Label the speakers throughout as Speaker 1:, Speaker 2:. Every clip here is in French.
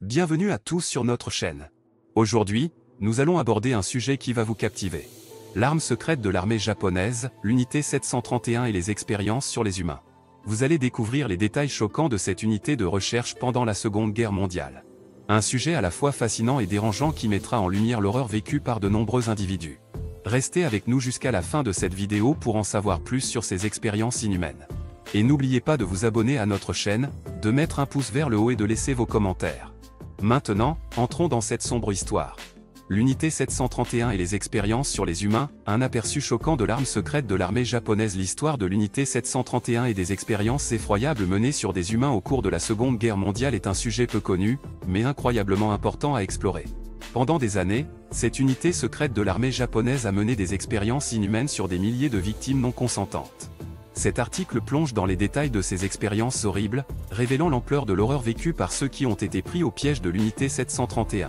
Speaker 1: Bienvenue à tous sur notre chaîne. Aujourd'hui, nous allons aborder un sujet qui va vous captiver. L'arme secrète de l'armée japonaise, l'unité 731 et les expériences sur les humains. Vous allez découvrir les détails choquants de cette unité de recherche pendant la Seconde Guerre mondiale. Un sujet à la fois fascinant et dérangeant qui mettra en lumière l'horreur vécue par de nombreux individus. Restez avec nous jusqu'à la fin de cette vidéo pour en savoir plus sur ces expériences inhumaines. Et n'oubliez pas de vous abonner à notre chaîne, de mettre un pouce vers le haut et de laisser vos commentaires. Maintenant, entrons dans cette sombre histoire. L'unité 731 et les expériences sur les humains, un aperçu choquant de l'arme secrète de l'armée japonaise. L'histoire de l'unité 731 et des expériences effroyables menées sur des humains au cours de la Seconde Guerre mondiale est un sujet peu connu, mais incroyablement important à explorer. Pendant des années, cette unité secrète de l'armée japonaise a mené des expériences inhumaines sur des milliers de victimes non consentantes. Cet article plonge dans les détails de ces expériences horribles, révélant l'ampleur de l'horreur vécue par ceux qui ont été pris au piège de l'unité 731.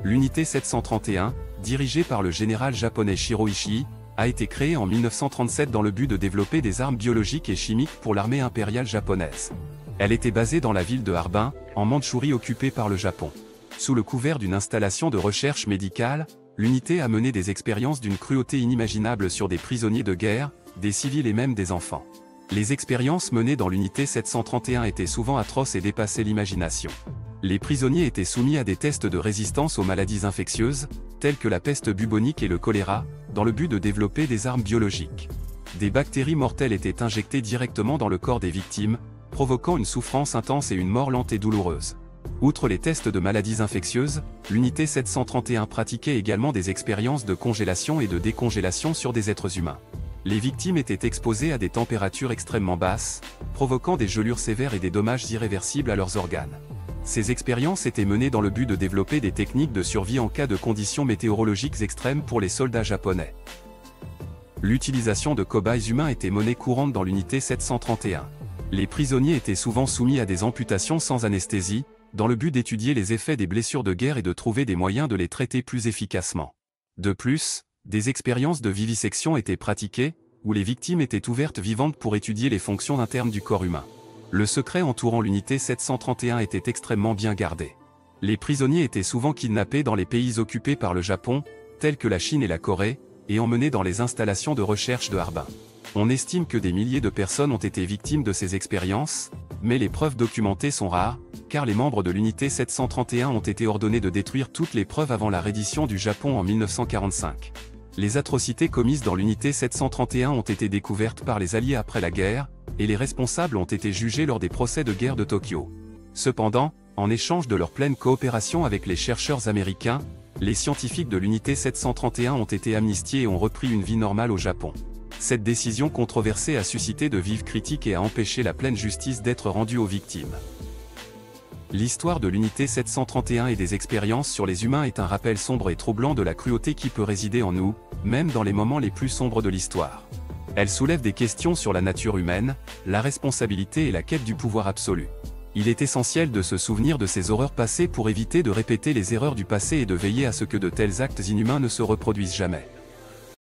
Speaker 1: L'unité 731, dirigée par le général japonais Shiro Ishii, a été créée en 1937 dans le but de développer des armes biologiques et chimiques pour l'armée impériale japonaise. Elle était basée dans la ville de Harbin, en Mandchourie occupée par le Japon. Sous le couvert d'une installation de recherche médicale, l'unité a mené des expériences d'une cruauté inimaginable sur des prisonniers de guerre, des civils et même des enfants. Les expériences menées dans l'unité 731 étaient souvent atroces et dépassaient l'imagination. Les prisonniers étaient soumis à des tests de résistance aux maladies infectieuses, telles que la peste bubonique et le choléra, dans le but de développer des armes biologiques. Des bactéries mortelles étaient injectées directement dans le corps des victimes, provoquant une souffrance intense et une mort lente et douloureuse. Outre les tests de maladies infectieuses, l'unité 731 pratiquait également des expériences de congélation et de décongélation sur des êtres humains. Les victimes étaient exposées à des températures extrêmement basses, provoquant des gelures sévères et des dommages irréversibles à leurs organes. Ces expériences étaient menées dans le but de développer des techniques de survie en cas de conditions météorologiques extrêmes pour les soldats japonais. L'utilisation de cobayes humains était monnaie courante dans l'unité 731. Les prisonniers étaient souvent soumis à des amputations sans anesthésie, dans le but d'étudier les effets des blessures de guerre et de trouver des moyens de les traiter plus efficacement. De plus, des expériences de vivisection étaient pratiquées, où les victimes étaient ouvertes vivantes pour étudier les fonctions internes du corps humain. Le secret entourant l'unité 731 était extrêmement bien gardé. Les prisonniers étaient souvent kidnappés dans les pays occupés par le Japon, tels que la Chine et la Corée, et emmenés dans les installations de recherche de Harbin. On estime que des milliers de personnes ont été victimes de ces expériences, mais les preuves documentées sont rares, car les membres de l'unité 731 ont été ordonnés de détruire toutes les preuves avant la reddition du Japon en 1945. Les atrocités commises dans l'unité 731 ont été découvertes par les Alliés après la guerre, et les responsables ont été jugés lors des procès de guerre de Tokyo. Cependant, en échange de leur pleine coopération avec les chercheurs américains, les scientifiques de l'unité 731 ont été amnistiés et ont repris une vie normale au Japon. Cette décision controversée a suscité de vives critiques et a empêché la pleine justice d'être rendue aux victimes. L'histoire de l'unité 731 et des expériences sur les humains est un rappel sombre et troublant de la cruauté qui peut résider en nous, même dans les moments les plus sombres de l'histoire. Elle soulève des questions sur la nature humaine, la responsabilité et la quête du pouvoir absolu. Il est essentiel de se souvenir de ces horreurs passées pour éviter de répéter les erreurs du passé et de veiller à ce que de tels actes inhumains ne se reproduisent jamais.